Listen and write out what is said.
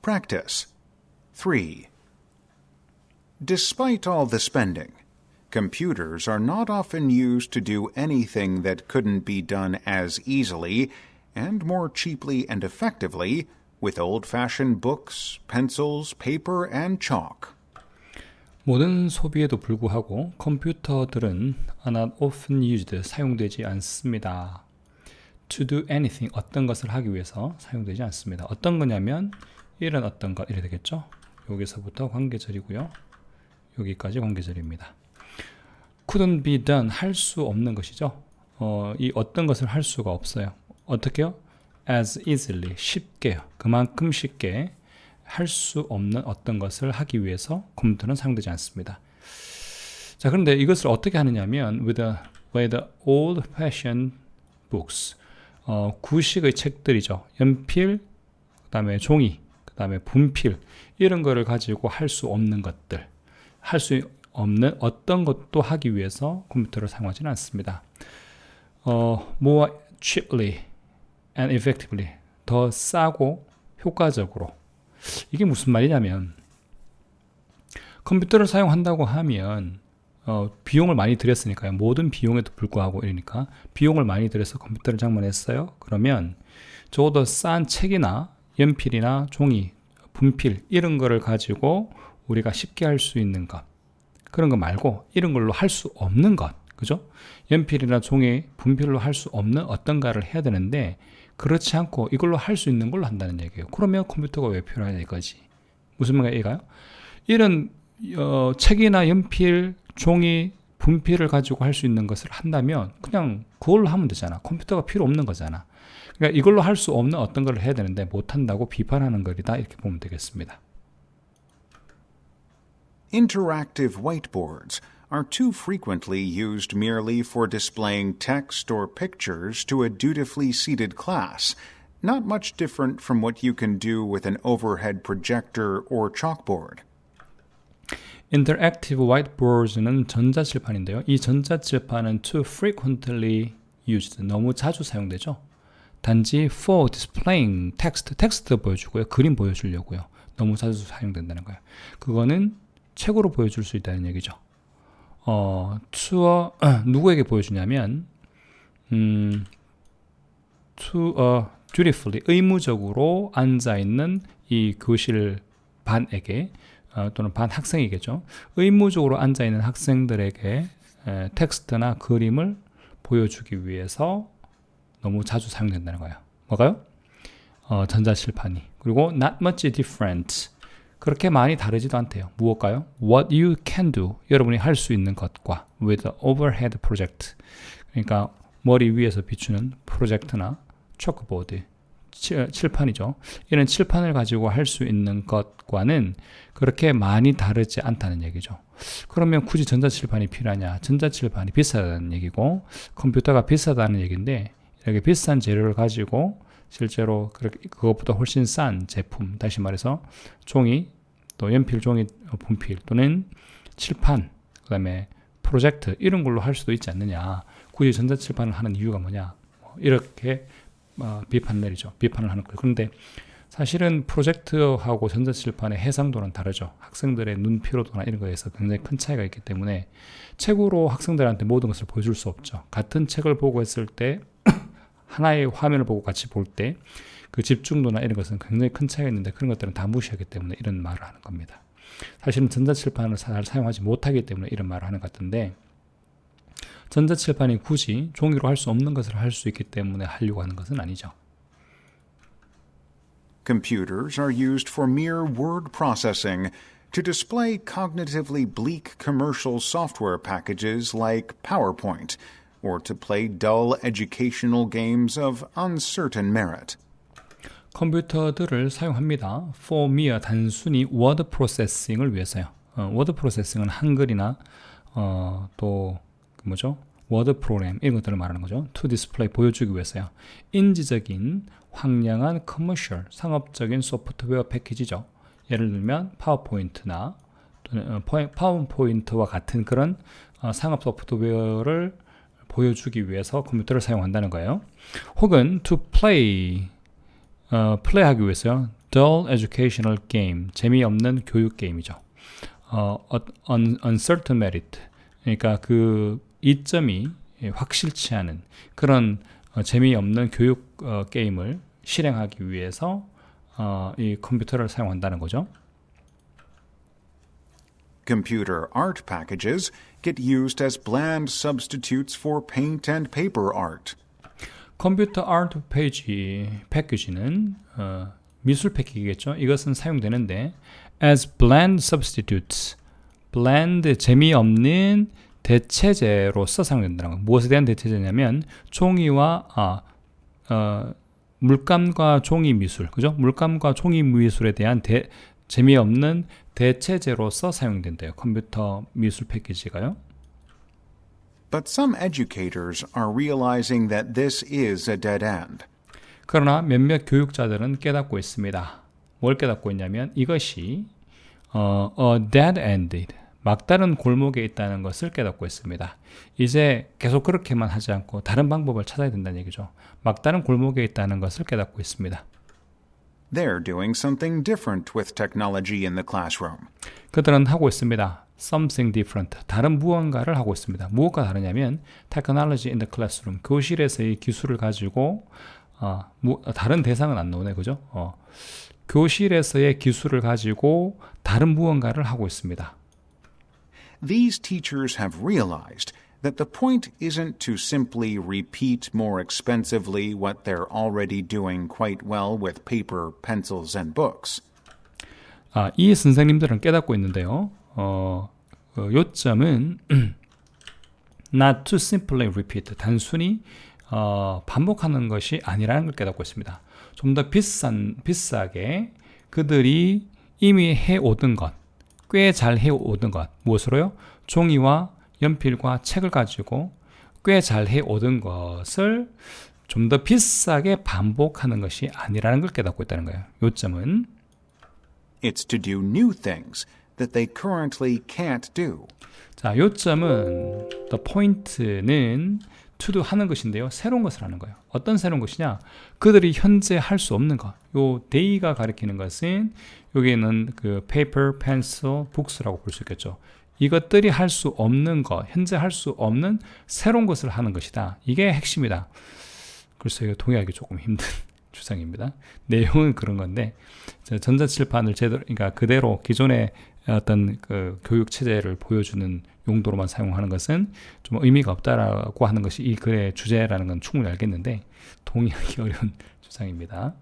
practice. 3. Despite all the spending, computers are not often used to do anything that couldn't be done as easily and more cheaply and effectively with old-fashioned books, pencils, paper, and chalk. 모든 소비에도 불구하고 컴퓨터들은 not often used, 사용되지 않습니다. To do anything, 어떤 것을 하기 위해서 사용되지 않습니다. 어떤 거냐면 이런 어떤 것, 이래 되겠죠? 여기서부터 관계절이고요. 여기까지 관계절입니다. couldn't be done, 할 수 없는 것이죠. 이 어떤 것을 할 수가 없어요. 어떻게요? as easily, 쉽게요. 그만큼 쉽게 할 수 없는 어떤 것을 하기 위해서 컴퓨터는 사용되지 않습니다. 자, 그런데 이것을 어떻게 하느냐면 with the old-fashioned books, 구식의 책들이죠. 연필, 그 다음에 종이, 그 다음에 분필, 이런 거를 가지고 할 수 없는 것들, 할 수 없는 어떤 것도 하기 위해서 컴퓨터를 사용하지는 않습니다. more cheaply and effectively, 더 싸고 효과적으로. 이게 무슨 말이냐면 컴퓨터를 사용한다고 하면 비용을 많이 들였으니까요. 모든 비용에도 불구하고 이러니까 비용을 많이 들여서 컴퓨터를 장만했어요. 그러면 적어도 싼 책이나 연필이나 종이, 분필 이런 거를 가지고 우리가 쉽게 할 수 있는 것, 그런 거 말고 이런 걸로 할 수 없는 것, 그죠? 연필이나 종이, 분필로 할 수 없는 어떤가를 해야 되는데 그렇지 않고 이걸로 할 수 있는 걸로 한다는 얘기예요. 그러면 컴퓨터가 왜 필요하냐 이거지. 무슨 말인가요? 이런 책이나 연필, 종이, 분필을 가지고 할 수 있는 것을 한다면 그냥 그걸로 하면 되잖아. 컴퓨터가 필요 없는 거잖아. 그러니까 이걸로 할 수 없는 어떤 걸 해야 되는데 못한다고 비판하는 거리다, 이렇게 보면 되겠습니다. Interactive whiteboards are too frequently used merely for displaying text or pictures to a dutifully seated class, not much different from what you can do with an overhead projector or chalkboard. Interactive whiteboards는 전자칠판인데요. 이 전자칠판은 too frequently used, 너무 자주 사용되죠. 단지 for displaying text, 텍스트 보여주고요. 그림 보여주려고요. 너무 자주 사용된다는 거예요. 그거는 책으로 보여줄 수 있다는 얘기죠. 누구에게 보여주냐면 dutifully, 의무적으로 앉아있는 이 교실 반에게 또는 반 학생이겠죠. 의무적으로 앉아있는 학생들에게 텍스트나 그림을 보여주기 위해서 너무 자주 사용된다는 거예요. 뭐가요? 전자칠판이. 그리고 not much different, 그렇게 많이 다르지도 않대요. 무엇가요? What you can do, 여러분이 할 수 있는 것과 with the overhead project, 그러니까 머리 위에서 비추는 프로젝트나 초크보드, 칠판이죠. 이런 칠판을 가지고 할 수 있는 것과는 그렇게 많이 다르지 않다는 얘기죠. 그러면 굳이 전자칠판이 필요하냐? 전자칠판이 비싸다는 얘기고 컴퓨터가 비싸다는 얘기인데, 이렇게 비싼 재료를 가지고 실제로 그것보다 훨씬 싼 제품, 다시 말해서 종이, 또 연필, 종이, 분필 또는 칠판, 그 다음에 프로젝트, 이런 걸로 할 수도 있지 않느냐. 굳이 전자칠판을 하는 이유가 뭐냐, 이렇게 비판을 내리죠. 비판을 하는 거예요. 그런데 사실은 프로젝트하고 전자칠판의 해상도는 다르죠. 학생들의 눈 피로도나 이런 거에서 굉장히 큰 차이가 있기 때문에 책으로 학생들한테 모든 것을 보여줄 수 없죠. 같은 책을 보고 했을 때 하나의 화면을 보고 같이 볼 때 그 집중도나 이런 것은 굉장히 큰 차이가 있는데 그런 것들은 다 무시하기 때문에 이런 말을 하는 겁니다. 사실은 전자칠판을 잘 사용하지 못하기 때문에 이런 말을 하는 것 같은데, 전자칠판이 굳이 종이로 할 수 없는 것을 할 수 있기 때문에 하려고 하는 것은 아니죠. Computers are used for mere word processing to display cognitively bleak commercial software packages like PowerPoint, or to play dull educational games of uncertain merit. 컴퓨터들을 사용합니다. for mere, 단순히 word processing을 위해서요. word processing은 한글이나 또 뭐죠? 워드 프로그램 이런 것들을 말하는 거죠. to display, 보여주기 위해서요. 인지적인 황량한 커머셜, 상업적인 소프트웨어 패키지죠. 예를 들면 파워포인트나 파워포인트와 같은 그런 상업 소프트웨어를 보여주기 위해서 컴퓨터를 사용한다는 거예요. 혹은 to play, 플레이하기 위해서요. dull educational game, 재미없는 교육 게임이죠. uncertain merit, 그러니까 그 이점이 확실치 않은 그런 재미없는 교육 게임을 실행하기 위해서 이 컴퓨터를 사용한다는 거죠. Computer art packages get used as bland substitutes for paint and paper art. 컴퓨터 아트 패키지는 미술 패키지겠죠. 이것은 사용되는데 as bland substitutes, bland 재미없는 대체제로서 사용된다는 거. 무엇에 대한 대체제냐면 종이와 물감과 종이 미술, 그죠? 물감과 종이 미술에 대한 재미없는 대체제로서 사용된대요. 컴퓨터 미술 패키지가요. But some educators are realizing that this is a dead end. 그러나 몇몇 교육자들은 깨닫고 있습니다. 뭘 깨닫고 있냐면 이것이 a dead end, 막다른 골목에 있다는 것을 깨닫고 있습니다. 이제 계속 그렇게만 하지 않고 다른 방법을 찾아야 된다는 얘기죠. 막다른 골목에 있다는 것을 깨닫고 있습니다. They're doing something different with technology in the classroom. 그들은 하고 있습니다. Something different. 다른 무언가를 하고 있습니다. 무엇과 다르냐면 technology in the classroom. 교실에서의 기술을 가지고 다른 대상은 안 나오네, 그죠? 교실에서의 기술을 가지고 다른 무언가를 하고 있습니다. These teachers have realized that the point isn't to simply repeat more expensively what they're already doing quite well with paper, pencils, and books. 이 선생님들은 깨닫고 있는데요. 요점은 not to simply repeat, 단순히 반복하는 것이 아니라는 걸 깨닫고 있습니다. 좀 더 비싸게 그들이 이미 해오던 것, 꽤 잘 해오던 것, 무엇으로요? 종이와 연필과 책을 가지고 꽤 잘 해오던 것을 좀 더 비싸게 반복하는 것이 아니라는 걸 깨닫고 있다는 거예요. 요점은 It's to do new things that they currently can't do. 자, 요점은 the point는 to do 하는 것인데요. 새로운 것을 하는 거예요. 어떤 새로운 것이냐? 그들이 현재 할 수 없는 것. 요 day가 가리키는 것은 여기는 그 paper, pencil, books라고 볼 수 있겠죠. 이것들이 할 수 없는 것, 현재 할 수 없는 새로운 것을 하는 것이다. 이게 핵심이다. 글쎄요, 이거 동의하기 조금 힘든 주장입니다. 내용은 그런 건데 전자칠판을 그러니까 그대로 기존의 어떤 그 교육 체제를 보여주는 용도로만 사용하는 것은 좀 의미가 없다라고 하는 것이 이 글의 주제라는 건 충분히 알겠는데 동의하기 어려운 주장입니다.